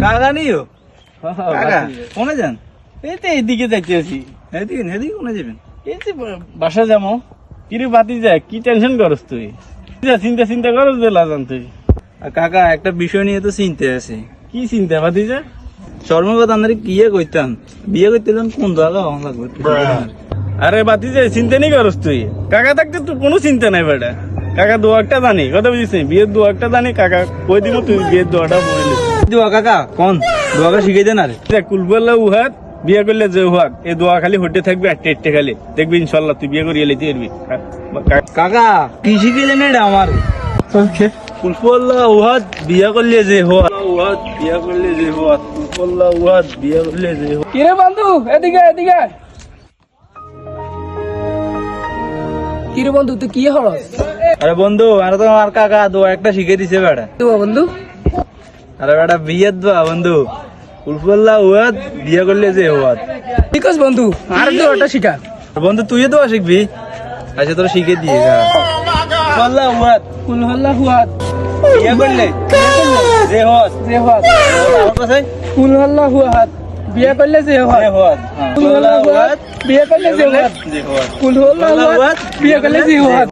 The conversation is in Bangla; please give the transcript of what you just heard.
কাকা নিও কাকা কোনে যান? এই তো এইদিকে যাইতেছি। এদিকে এদিকে কোনে যাবেন? এই যে বাসা যাবো। কিরে বাতি যায়, কি টেনশন করস তুই? চিন্তা চিন্তা করস যে লাজান তুই। কাকা একটা বিষয় নিয়ে তো চিন্তা আছে। কি চিন্তা বাতি যা? শর্মা তান্দারে কিয়ে কইতাম বিয়ে করতে কোন জায়গা হওয়া লাগবে? আরে বাতি যে চিন্তা নেই করস তুই। কাকা থাকতে তোর কোনো চিন্তা নাই বেটা। কাকা দোয়া একটা জানি, কথা বুঝিস? বিয়ের দোয়া একটা জানি, কাকা কই দিব তুই বিয়ের দোয়াটা বলে দোয়া। কাকা কোন দোয়াটা শিখাই দেন। আরে কুলবল্লা উহাত বিয়ে করলে যে উহাক এই দোয়া খালি হইতে থাকবে আটটে আটটে খালি দেখবি ইনশাল্লাহ তুই বিয়ে করিয়ে লেতে পারবি। কাকা কি শিখাইলেন এটা আমার? কুলবল্লা উহাত বিয়ে করলে যে হওয়া, উহাত বিয়ে করলে যে হওয়া, কুলবল্লা উহাত বিয়ে করলে যে হওয়া। কিরে বন্ধু এদিকে এদিকে। কিরে বন্ধু তুই কি হরস? আরে বন্ধু আর তো আমার কাকা দোয়া একটা শিখে দিছে বেটা। বন্ধু আরে বেটা বিয়ের দোয়া বন্ধু। কুলবল্লা উহাত বিয়ে করলে যে হওয়া। ঠিক আছে বন্ধু, আর তো ওটা শিখা। বন্ধু তুই দোয়া শিখবি? আচ্ছা তোরা শিখে দিয়ে কুলবল্লা উহাত কুল হল্লা হুয়াত বিয়ে করলে যে হওয়া। যে হাত আমার কাছে কুল হল্লা হুয়াত বিয়ে করলে যে হাত। যে হওয়া। কুল হল্লা হুয়াত বিয়ে করলে যে হাত। যে হওয়া। কুল হল্লা হুয়াত বিয়ে করলে যে হাত।